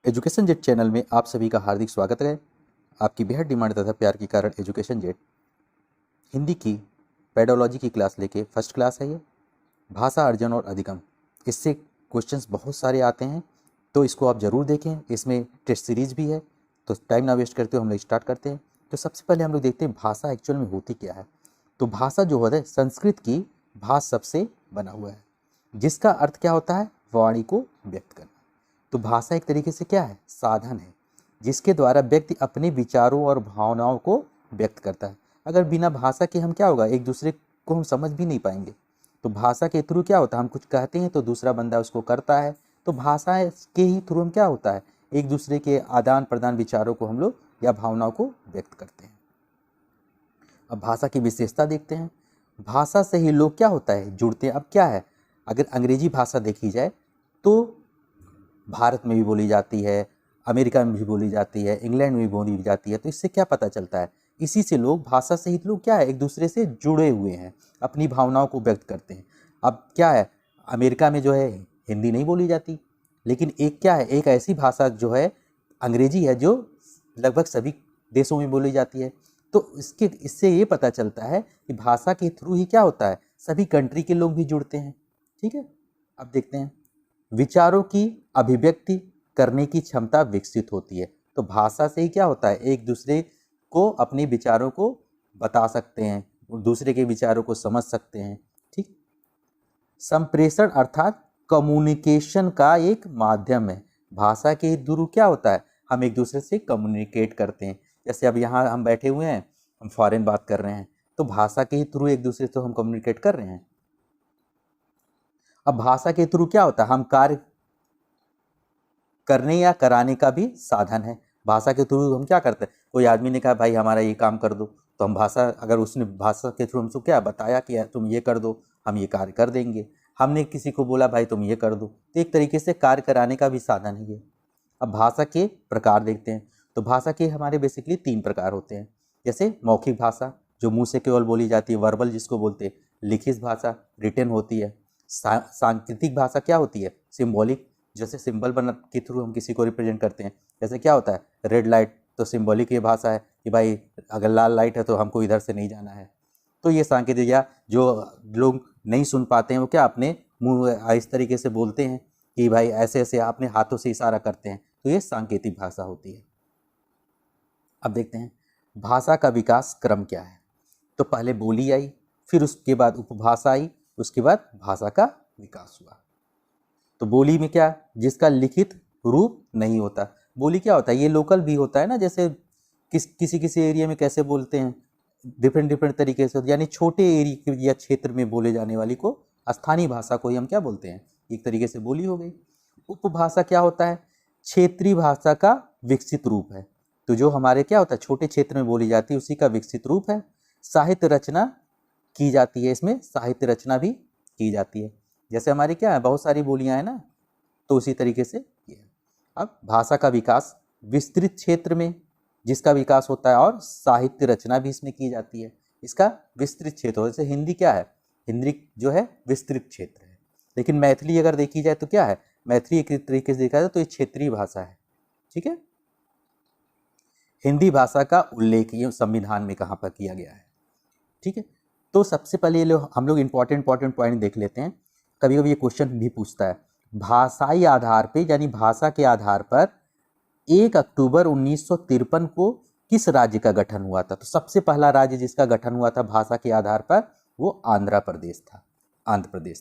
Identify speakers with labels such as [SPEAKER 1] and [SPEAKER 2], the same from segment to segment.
[SPEAKER 1] Education jet channel में आप सभी का हार्दिक स्वागत है। आपकी बेहद डिमांड तथा प्यार के कारण एजुकेशन जेट हिंदी की पेडोलॉजी की क्लास लेके फर्स्ट क्लास है। ये भाषा अर्जन और अधिगम, इससे क्वेश्चंस बहुत सारे आते हैं, तो इसको आप ज़रूर देखें। इसमें टेस्ट सीरीज भी है, तो टाइम ना वेस्ट करते हुए हम लोग स्टार्ट करते हैं। तो सबसे पहले हम लोग देखते हैं भाषा एक्चुअल में होती क्या है। तो भाषा जो होता है संस्कृत की भाष शब्द से बना हुआ है, जिसका अर्थ क्या होता है, वाणी को व्यक्त करना। तो भाषा एक तरीके से क्या है, साधन है जिसके द्वारा व्यक्ति अपने विचारों और भावनाओं को व्यक्त करता है। अगर बिना भाषा के हम क्या होगा, एक दूसरे को हम समझ भी नहीं पाएंगे। तो भाषा के थ्रू क्या होता है, हम कुछ कहते हैं तो दूसरा बंदा उसको करता है। तो भाषा के ही थ्रू हम क्या होता है, एक दूसरे के आदान प्रदान विचारों को हम लोग या भावनाओं को व्यक्त करते हैं। अब भाषा की विशेषता देखते हैं। भाषा से ही लोग क्या होता है, जुड़ते हैं। अब क्या है, अगर अंग्रेजी भाषा देखी जाए तो भारत में भी बोली जाती है, अमेरिका में भी बोली जाती है, इंग्लैंड में भी बोली जाती है। तो इससे क्या पता चलता है, इसी से लोग भाषा सहित लोग क्या है, एक दूसरे से जुड़े हुए हैं, अपनी भावनाओं को व्यक्त करते हैं। अब क्या है, अमेरिका में जो है हिंदी नहीं बोली जाती, लेकिन एक क्या है, एक ऐसी भाषा जो है अंग्रेजी है जो लगभग सभी देशों में बोली जाती है। तो इससे ये पता चलता है कि भाषा के थ्रू ही क्या होता है, सभी कंट्री के लोग भी जुड़ते हैं। ठीक है, अब देखते हैं विचारों की अभिव्यक्ति करने की क्षमता विकसित होती है। तो भाषा से ही क्या होता है, एक दूसरे को अपने विचारों को बता सकते हैं, दूसरे के विचारों को समझ सकते हैं। ठीक, संप्रेषण अर्थात कम्युनिकेशन का एक माध्यम है। भाषा के थ्रू क्या होता है, हम एक दूसरे से कम्युनिकेट करते हैं। जैसे अब यहाँ हम बैठे हुए हैं, हम फॉरेन बात कर रहे हैं, तो भाषा के थ्रू एक दूसरे से हम कम्युनिकेट कर रहे हैं। अब भाषा के थ्रू क्या होता है, हम कार्य करने या कराने का भी साधन है। भाषा के थ्रू हम क्या करते हैं, कोई आदमी ने कहा भाई हमारा ये काम कर दो, तो हम भाषा, अगर उसने भाषा के थ्रू हमसे क्या बताया कि तुम ये कर दो, हम ये कार्य कर देंगे। हमने किसी को बोला भाई तुम ये कर दो, तो एक तरीके से कार्य कराने का भी साधन है ये। अब भाषा के प्रकार देखते हैं। तो भाषा के हमारे बेसिकली 3 प्रकार होते हैं। जैसे मौखिक भाषा जो मुंह से केवल बोली जाती है, वर्बल जिसको बोलते हैं। लिखित भाषा रिटन होती है। सांकेतिक भाषा क्या होती है, सिंबॉलिक, जैसे सिंबल बना के थ्रू हम किसी को रिप्रेजेंट करते हैं। जैसे क्या होता है, रेड लाइट, तो सिंबॉलिक ये भाषा है कि भाई अगर लाल लाइट है तो हमको इधर से नहीं जाना है। तो ये सांकेतिक, या जो लोग नहीं सुन पाते हैं वो क्या अपने मुंह इस तरीके से बोलते हैं कि भाई ऐसे ऐसे अपने हाथों से इशारा करते हैं, तो ये सांकेतिक भाषा होती है। अब देखते हैं भाषा का विकास क्रम क्या है। तो पहले बोली आई, फिर उसके बाद उपभाषा आई, उसके बाद भाषा का विकास हुआ। तो बोली में क्या, जिसका लिखित रूप नहीं होता। बोली क्या होता है, ये लोकल भी होता है ना, जैसे किसी किसी एरिया में कैसे बोलते हैं, डिफरेंट तरीके से, यानी छोटे एरिया या क्षेत्र में बोले जाने वाली को स्थानीय भाषा को ही हम क्या बोलते हैं, एक तरीके से बोली हो गई। उपभाषा क्या होता है, क्षेत्रीय भाषा का विकसित रूप है। तो जो हमारे क्या होता है, छोटे क्षेत्र में बोली जाती है, उसी का विकसित रूप है। साहित्य रचना की जाती है, इसमें साहित्य रचना भी की जाती है। जैसे हमारी क्या है, बहुत सारी बोलियां हैं ना, तो उसी तरीके से ये है। अब भाषा का विकास विस्तृत क्षेत्र में जिसका विकास होता है, और साहित्य रचना भी इसमें की जाती है, इसका विस्तृत क्षेत्र हो। जैसे हिंदी क्या है, हिंदी जो है विस्तृत क्षेत्र है। लेकिन मैथिली अगर देखी जाए तो क्या है, मैथिली एक तरीके से देखा जाए तो ये क्षेत्रीय भाषा है। ठीक है, हिंदी भाषा का उल्लेख ये संविधान में कहाँ पर किया गया है। ठीक है, तो सबसे पहले हम लोग इंपॉर्टेंट पॉइंट देख लेते हैं। कभी कभी ये क्वेश्चन भी पूछता है, भाषाई आधार पे यानी भाषा के आधार पर 1 अक्टूबर 1953 को किस राज्य का गठन हुआ था। तो सबसे पहला राज्य जिसका गठन हुआ था भाषा के आधार पर, वो आंध्र प्रदेश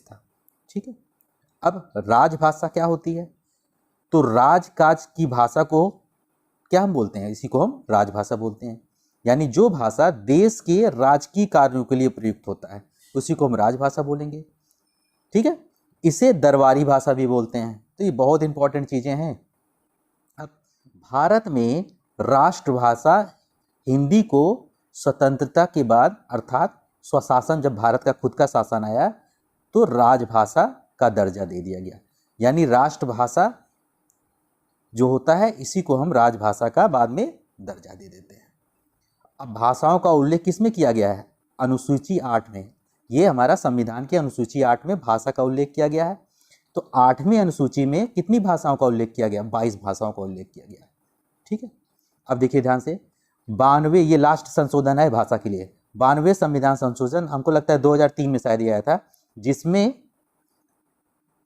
[SPEAKER 1] था। ठीक है, अब राजभाषा क्या होती है, तो राजकाज की भाषा को क्या हम बोलते हैं, इसी को हम राजभाषा बोलते हैं। यानी जो भाषा देश के राजकीय कार्यों के लिए प्रयुक्त होता है, उसी को हम राजभाषा बोलेंगे। ठीक है, इसे दरबारी भाषा भी बोलते हैं। तो ये बहुत इंपॉर्टेंट चीजें हैं। अब भारत में राष्ट्रभाषा हिंदी को स्वतंत्रता के बाद, अर्थात स्वशासन, जब भारत का खुद का शासन आया, तो राजभाषा का दर्जा दे दिया गया। यानी राष्ट्रभाषा जो होता है, इसी को हम राजभाषा का बाद में दर्जा दे देते हैं। अब भाषाओं का उल्लेख किसमें किया गया है, अनुसूची 8 में। ये हमारा संविधान के अनुसूची 8 में भाषा का उल्लेख किया गया है। तो 8वीं अनुसूची में कितनी भाषाओं का उल्लेख किया गया? 22 भाषाओं का उल्लेख किया गया। ठीक है, अब देखिए ध्यान से, 92, ये लास्ट संशोधन है भाषा के लिए, 92 संविधान संशोधन हमको लगता है 2003 में शायद आया था, जिसमें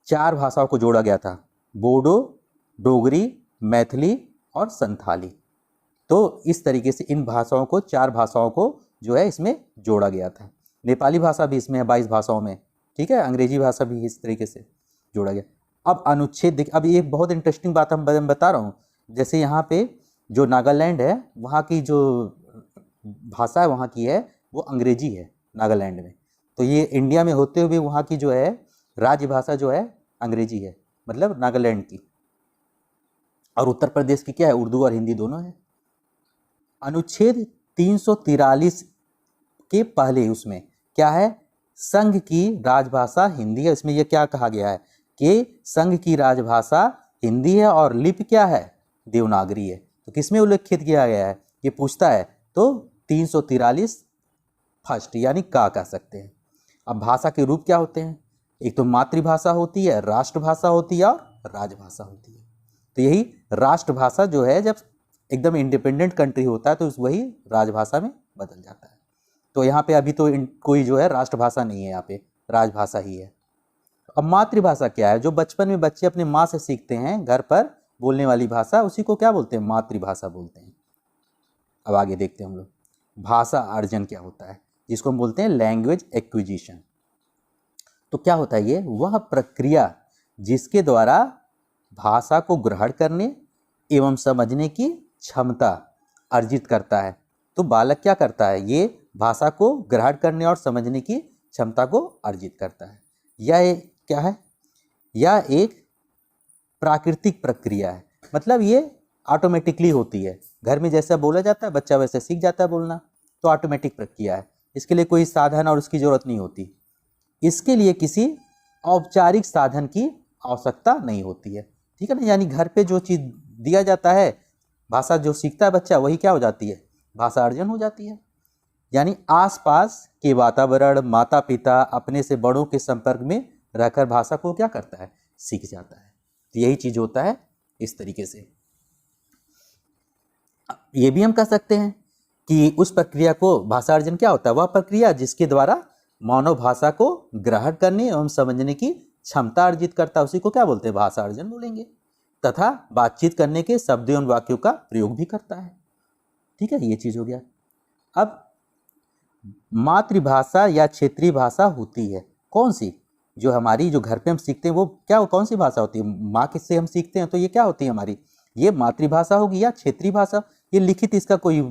[SPEAKER 1] 4 भाषाओं को जोड़ा गया था, बोडो, डोगरी, मैथिली और संथाली। तो इस तरीके से इन भाषाओं को, 4 भाषाओं को जो है इसमें जोड़ा गया था। नेपाली भाषा भी इसमें है 22 भाषाओं में, ठीक है, अंग्रेजी भाषा भी इस तरीके से जोड़ा गया। अब अनुच्छेद देखिए, अब ये बहुत इंटरेस्टिंग बात हम बता रहा हूँ, जैसे यहाँ पे जो नागालैंड है वहाँ की जो भाषा है वहाँ की है वो अंग्रेजी है नागालैंड में, तो ये इंडिया में होते हुए वहाँ की जो है राज्य भाषा जो है अंग्रेजी है, मतलब नागालैंड की। और उत्तर प्रदेश की क्या है? उर्दू और हिंदी दोनों है। अनुच्छेद 343 के पहले उसमें क्या है? संघ की राजभाषा हिंदी है। इसमें यह क्या कहा गया है कि संघ की राजभाषा हिंदी है और लिपि क्या है? देवनागरी है। तो किसमें उल्लेखित किया गया है? ये पूछता है, तो 343 फर्स्ट यानी का कह सकते हैं। अब भाषा के रूप क्या होते हैं? एक तो मातृभाषा होती है, राष्ट्रभाषा होती है और राजभाषा होती है। तो यही राष्ट्रभाषा जो है जब एकदम इंडिपेंडेंट कंट्री होता है तो वही राजभाषा में बदल जाता है। तो यहाँ पे अभी तो कोई जो है राष्ट्रभाषा नहीं है, यहाँ पे राजभाषा ही है। अब मातृभाषा क्या है? जो बचपन में बच्चे अपने माँ से सीखते हैं घर पर बोलने वाली भाषा, उसी को क्या बोलते हैं? मातृभाषा बोलते हैं। अब आगे देखते हैं हम लोग भाषा अर्जन क्या होता है, जिसको हम बोलते हैं लैंग्वेज एक्विजिशन। तो क्या होता है? ये वह प्रक्रिया जिसके द्वारा भाषा को ग्रहण करने एवं समझने की क्षमता अर्जित करता है। तो बालक क्या करता है? ये भाषा को ग्रहण करने और समझने की क्षमता को अर्जित करता है। यह क्या है? यह एक प्राकृतिक प्रक्रिया है, मतलब ये ऑटोमेटिकली होती है। घर में जैसा बोला जाता है बच्चा वैसे सीख जाता है बोलना, तो ऑटोमेटिक प्रक्रिया है। इसके लिए कोई साधन और उसकी ज़रूरत नहीं होती। इसके लिए किसी औपचारिक साधन की आवश्यकता नहीं होती है, ठीक है ना। यानी घर पे जो चीज़ दिया जाता है, भाषा जो सीखता है बच्चा, वही क्या हो जाती है? भाषा अर्जन हो जाती है। यानी आसपास के वातावरण, माता पिता, अपने से बड़ों के संपर्क में रहकर भाषा को क्या करता है? सीख जाता है। तो यही चीज़ होता है इस तरीके से। ये भी हम कह सकते हैं कि उस प्रक्रिया को भाषा अर्जन क्या होता है? वह प्रक्रिया जिसके द्वारा मानव भाषा को ग्रहण करने एवं समझने की क्षमता अर्जित करता है, उसी को क्या बोलते हैं? भाषा अर्जन बोलेंगे। तथा बातचीत करने के शब्द एवं वाक्यों का प्रयोग भी करता है, ठीक है। ये चीज़ हो गया। अब मातृभाषा या क्षेत्रीय भाषा होती है कौन सी? जो हमारी जो घर पे हम सीखते हैं वो क्या, कौन सी भाषा होती है? माँ किससे हम सीखते हैं, तो ये क्या होती है हमारी? ये मातृभाषा होगी या क्षेत्रीय भाषा। ये लिखित इसका कोई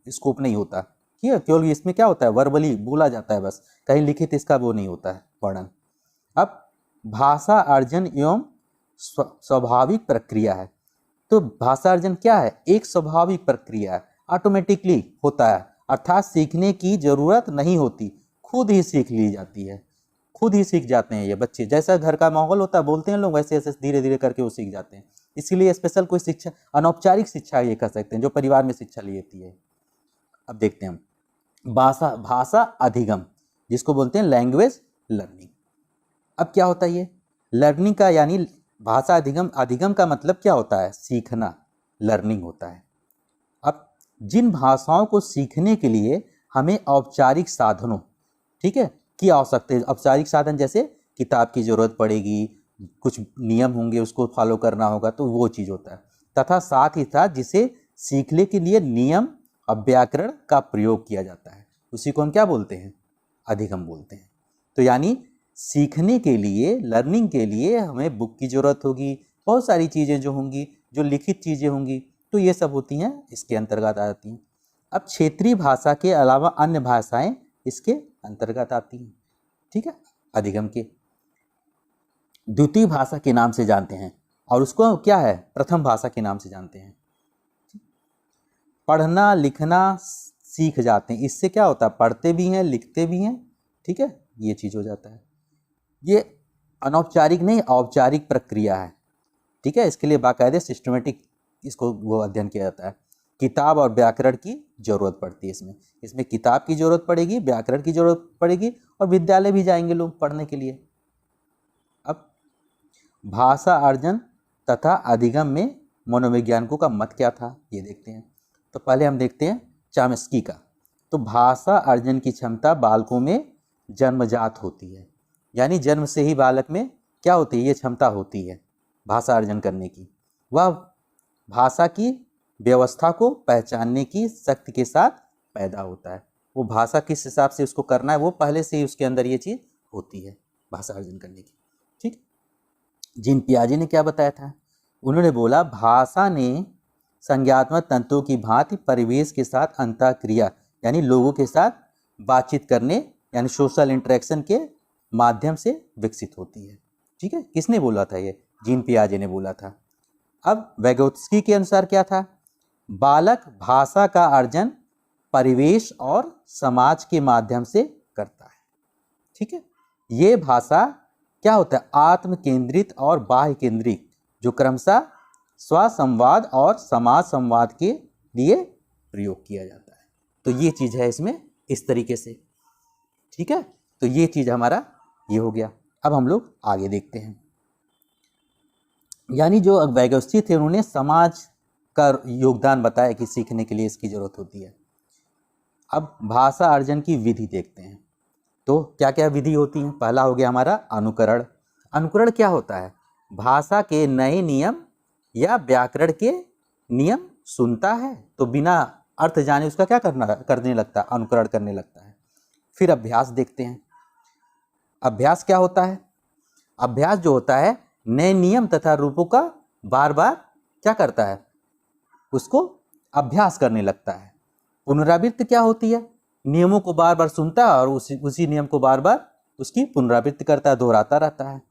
[SPEAKER 1] स्कोप नहीं होता, ठीक है। केवल इसमें क्या होता है? वर्बली बोला जाता है बस, कहीं लिखित इसका वो नहीं होता है वर्णन। अब भाषा अर्जन एवं स्वाभाविक प्रक्रिया है। तो भाषा अर्जन क्या है? एक स्वाभाविक प्रक्रिया है, ऑटोमेटिकली होता है, अर्थात सीखने की जरूरत नहीं होती, खुद ही सीख ली जाती है, खुद ही सीख जाते हैं ये बच्चे। जैसा घर का माहौल होता है बोलते हैं लोग, वैसे वैसे धीरे धीरे करके वो सीख जाते हैं। इसीलिए स्पेशल कोई शिक्षा, अनौपचारिक शिक्षा ये कह सकते हैं, जो परिवार में शिक्षा ली जाती है। अब देखते हैं हम भाषा अधिगम, जिसको बोलते हैं लैंग्वेज लर्निंग। अब क्या होता है ये लर्निंग का? यानी भाषा अधिगम, अधिगम का मतलब क्या होता है? सीखना, लर्निंग होता है। अब जिन भाषाओं को सीखने के लिए हमें औपचारिक साधनों, ठीक है, की आवश्यकता है। औपचारिक साधन जैसे किताब की जरूरत पड़ेगी, कुछ नियम होंगे उसको फॉलो करना होगा, तो वो चीज़ होता है। तथा साथ ही साथ जिसे सीखने के लिए नियम और व्याकरण का प्रयोग किया जाता है, उसी को हम क्या बोलते हैं? अधिगम बोलते हैं। तो यानी सीखने के लिए, लर्निंग के लिए हमें बुक की ज़रूरत होगी, बहुत सारी चीज़ें जो होंगी, जो लिखित चीज़ें होंगी, तो ये सब होती हैं, इसके अंतर्गत आ जाती हैं। अब क्षेत्रीय भाषा के अलावा अन्य भाषाएं इसके अंतर्गत आती हैं, ठीक है, अधिगम के। द्वितीय भाषा के नाम से जानते हैं, और उसको क्या है? प्रथम भाषा के नाम से जानते हैं। पढ़ना लिखना सीख जाते हैं, इससे क्या होता है? पढ़ते भी हैं, लिखते भी हैं, ठीक है, ये चीज़ हो जाता है। ये अनौपचारिक नहीं, औपचारिक प्रक्रिया है, ठीक है। इसके लिए बाकायदे सिस्टमेटिक इसको वो अध्ययन किया जाता है। किताब और व्याकरण की जरूरत पड़ती है इसमें किताब की जरूरत पड़ेगी, व्याकरण की जरूरत पड़ेगी, और विद्यालय भी जाएंगे लोग पढ़ने के लिए। अब भाषा अर्जन तथा अधिगम में मनोवैज्ञानिकों का मत क्या था, ये देखते हैं। तो पहले हम देखते हैं चॉम्स्की का। तो भाषा अर्जन की क्षमता बालकों में जन्मजात होती है, यानी जन्म से ही बालक में क्या होती है, ये क्षमता होती है भाषा अर्जन करने की। वह भाषा की व्यवस्था को पहचानने की शक्ति के साथ पैदा होता है। वो भाषा किस हिसाब से उसको करना है, वो पहले से ही उसके अंदर ये चीज़ होती है भाषा अर्जन करने की। ठीक, जीन पियाजे ने क्या बताया था, उन्होंने बोला भाषा ने संज्ञात्मक तंतुओं की भांति परिवेश के साथ अंतःक्रिया यानी लोगों के साथ बातचीत करने यानी सोशल इंटरेक्शन के माध्यम से विकसित होती है। ठीक है, किसने बोला था, ये जीन पियाजे ने बोला था। अब वैगोत्स्की के अनुसार क्या था, बालक भाषा का अर्जन परिवेश और समाज के माध्यम से करता है। ठीक है, ये भाषा क्या होता है, आत्म केंद्रित और बाह्य केंद्रित, जो क्रमशः स्वसंवाद और समाज संवाद के लिए प्रयोग किया जाता है। तो ये चीज़ है इसमें इस तरीके से। ठीक है, तो ये चीज़ हमारा ये हो गया। अब हम लोग आगे देखते हैं, यानी जो वैगोत्स्की थे उन्होंने समाज का योगदान बताया कि सीखने के लिए इसकी ज़रूरत होती है। अब भाषा अर्जन की विधि देखते हैं। तो क्या क्या विधि होती हैं, पहला हो गया हमारा अनुकरण। अनुकरण क्या होता है, भाषा के नए नियम या व्याकरण के नियम सुनता है तो बिना अर्थ जाने उसका क्या करने लगता है, अनुकरण करने लगता है। फिर अभ्यास देखते हैं। अभ्यास क्या होता है, अभ्यास जो होता है नए नियम तथा रूपों का बार बार क्या करता है, उसको अभ्यास करने लगता है। पुनरावृत्ति क्या होती है, नियमों को बार बार सुनता है और उसी नियम को बार बार उसकी पुनरावृत्ति करता है, दोहराता रहता है।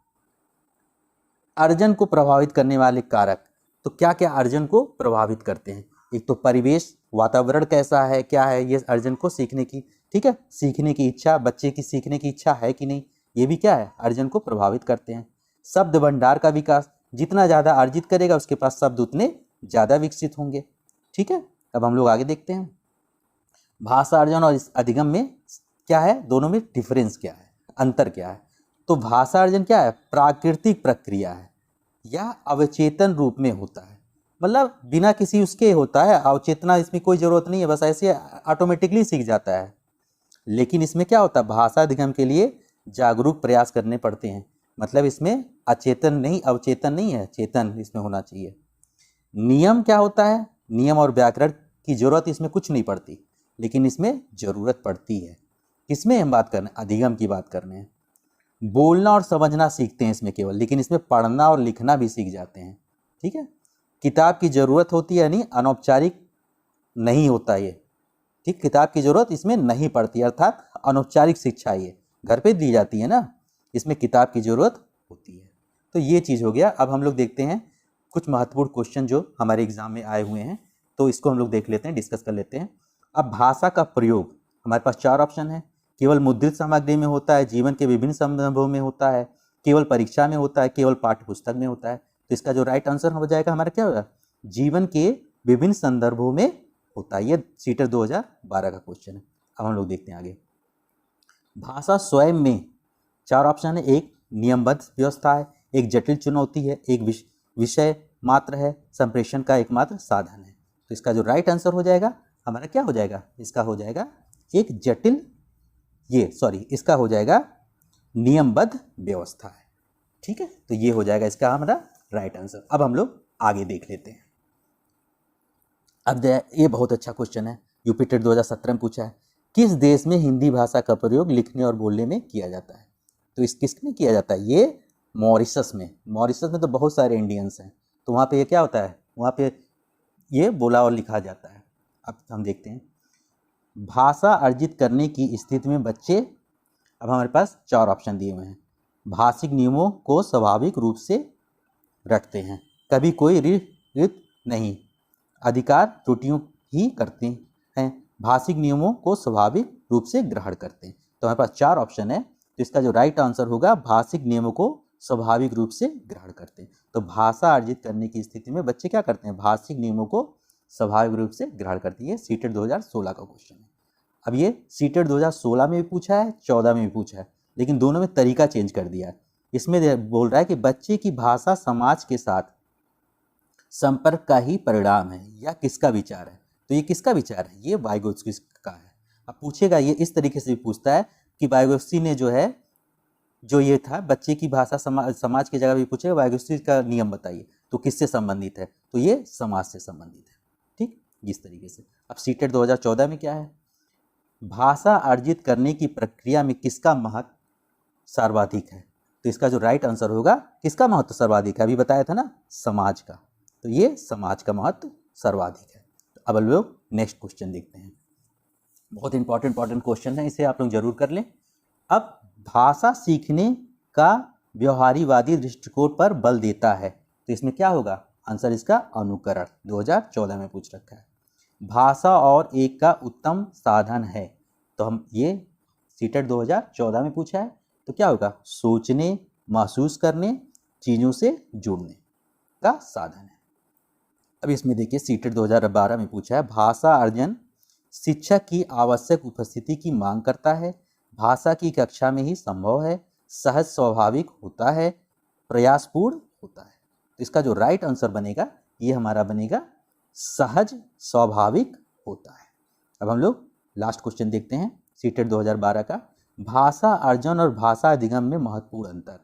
[SPEAKER 1] अर्जन को प्रभावित करने वाले कारक, तो क्या क्या अर्जन को प्रभावित करते हैं, एक तो परिवेश, वातावरण कैसा है, क्या है, ये अर्जन को सीखने की, ठीक है, सीखने की इच्छा, बच्चे की सीखने की इच्छा है कि नहीं, ये भी क्या है, अर्जन को प्रभावित करते हैं। शब्द भंडार का विकास, जितना ज़्यादा अर्जित करेगा उसके पास शब्द उतने ज़्यादा विकसित होंगे। ठीक है, अब हम लोग आगे देखते हैं भाषा अर्जन और इस अधिगम में क्या है, दोनों में डिफरेंस क्या है, अंतर क्या है। तो भाषा अर्जन क्या है, प्राकृतिक प्रक्रिया है या अवचेतन रूप में होता है, मतलब बिना किसी उसके होता है, अवचेतना इसमें कोई ज़रूरत नहीं है, बस ऐसे ऑटोमेटिकली सीख जाता है। लेकिन इसमें क्या होता है, भाषा अधिगम के लिए जागरूक प्रयास करने पड़ते हैं, मतलब इसमें अचेतन नहीं, अवचेतन नहीं है, चेतन इसमें होना चाहिए। नियम क्या होता है, नियम और व्याकरण की जरूरत इसमें कुछ नहीं पड़ती, लेकिन इसमें ज़रूरत पड़ती है। किसमें हम बात कर रहे हैं, अधिगम की बात कर रहे हैं। बोलना और समझना सीखते हैं इसमें केवल, लेकिन इसमें पढ़ना और लिखना भी सीख जाते हैं। ठीक है, किताब की ज़रूरत होती है, यानी अनौपचारिक नहीं होता ये। ठीक, किताब की ज़रूरत इसमें नहीं पड़ती, अर्थात अनौपचारिक शिक्षा ये घर पे दी जाती है ना, इसमें किताब की ज़रूरत होती है। तो ये चीज़ हो गया। अब हम लोग देखते हैं कुछ महत्वपूर्ण क्वेश्चन जो हमारे एग्जाम में आए हुए हैं, तो इसको हम लोग देख लेते हैं, डिस्कस कर लेते हैं। अब भाषा का प्रयोग, हमारे पास 4 ऑप्शन है। केवल मुद्रित सामग्री में होता है, जीवन के विभिन्न संदर्भों में होता है, केवल परीक्षा में होता है, केवल पाठ्य पुस्तक में होता है। तो इसका जो राइट आंसर हो जाएगा हमारा क्या होगा, जीवन के विभिन्न संदर्भों में होता है। ये सीटर 2012 का क्वेश्चन है। अब हम लोग देखते हैं आगे। भाषा स्वयं में 4 ऑप्शन है, एक नियमबद्ध व्यवस्था है, एक जटिल चुनौती है, एक विषय मात्र है, संप्रेषण का एकमात्र साधन है। तो इसका जो राइट आंसर हो जाएगा हमारा क्या हो जाएगा, इसका हो जाएगा एक जटिल, इसका हो जाएगा नियमबद्ध व्यवस्था है। ठीक है, तो ये हो जाएगा इसका हमारा राइट आंसर। अब हम लोग आगे देख लेते हैं। अब ये बहुत अच्छा क्वेश्चन है, यूपीटेट 2017 में पूछा है, किस देश में हिंदी भाषा का प्रयोग लिखने और बोलने में किया जाता है। तो किसमें किया जाता है, ये मॉरिशस में। मॉरिशस में तो बहुत सारे इंडियंस हैं, तो वहाँ पे ये क्या होता है, वहाँ पे ये बोला और लिखा जाता है। अब हम देखते हैं भाषा अर्जित करने की स्थिति में बच्चे, अब हमारे पास 4 ऑप्शन दिए हुए हैं। भाषिक नियमों को स्वाभाविक रूप से रखते हैं, कभी कोई रित नहीं, अधिकार त्रुटियों ही करते हैं, भाषिक नियमों को स्वाभाविक रूप से ग्रहण करते हैं। तो हमारे पास 4 ऑप्शन है, तो इसका जो राइट आंसर होगा भाषिक नियमों को स्वाभाविक रूप से ग्रहण करते हैं। तो भाषा अर्जित करने की स्थिति में बच्चे क्या करते हैं, भाषिक नियमों को स्वाभाविक रूप से ग्रहण करती है। सीटेट 2016 का क्वेश्चन है। अब ये सीटेट 2016 में भी पूछा है, 14 में भी पूछा है, लेकिन दोनों में तरीका चेंज कर दिया है। इसमें बोल रहा है कि बच्चे की भाषा समाज के साथ संपर्क का ही परिणाम है या किसका विचार है। तो ये किसका विचार है, ये वाइगोत्स्की का है। अब पूछेगा ये इस तरीके से भी पूछता है कि वाइगोत्स्की ने जो है जो ये था बच्चे की भाषा समाज की जगह भी पूछेगा वाइगोत्स्की का नियम बताइए, तो किससे संबंधित है, तो ये समाज से संबंधित है। ठीक, इस तरीके से। अब सीटेट 2014 में क्या है, भाषा अर्जित करने की प्रक्रिया में किसका महत्व सर्वाधिक है। तो इसका जो राइट आंसर होगा, किसका महत्व सर्वाधिक है, अभी बताया था ना, समाज का। तो ये समाज का महत्व सर्वाधिक है। तो अब लोग नेक्स्ट क्वेश्चन देखते हैं। बहुत इंपॉर्टेंट क्वेश्चन है, इसे आप लोग जरूर कर लें। अब भाषा सीखने का व्यवहारीवादी दृष्टिकोण पर बल देता है, तो इसमें क्या होगा आंसर, इसका अनुकरण 2014 में पूछ रखा है। भाषा और एक का उत्तम साधन है, तो हम ये सीटेट 2014 में पूछा है, तो क्या होगा, सोचने, महसूस करने, चीज़ों से जुड़ने का साधन है। अब इसमें देखिए सीटेट 2012 में पूछा है, भाषा अर्जन शिक्षक की आवश्यक उपस्थिति की मांग करता है, भाषा की कक्षा में ही संभव है, सहज स्वाभाविक होता है, प्रयासपूर्ण होता है। तो इसका जो राइट आंसर बनेगा ये हमारा बनेगा सहज स्वाभाविक होता है। अब हम लोग लास्ट क्वेश्चन देखते हैं सीटेट 2012 का, भाषा अर्जन और भाषा अधिगम में महत्वपूर्ण अंतर।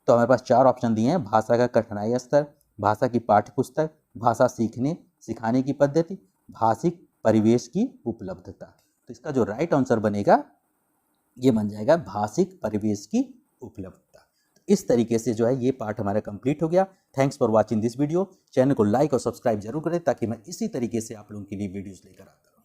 [SPEAKER 1] तो हमारे पास 4 ऑप्शन दिए हैं, भाषा का कठिनाई स्तर, भाषा की पाठ्यपुस्तक, भाषा सीखने सिखाने की पद्धति, भाषिक परिवेश की उपलब्धता। तो इसका जो राइट आंसर बनेगा ये बन जाएगा भाषिक परिवेश की उपलब्धता। इस तरीके से जो है ये पार्ट हमारा कंप्लीट हो गया। Thanks for watching this video. Channel को लाइक और सब्सक्राइब जरूर करें ताकि मैं इसी तरीके से आप लोगों के लिए वीडियोस लेकर आता रहूं।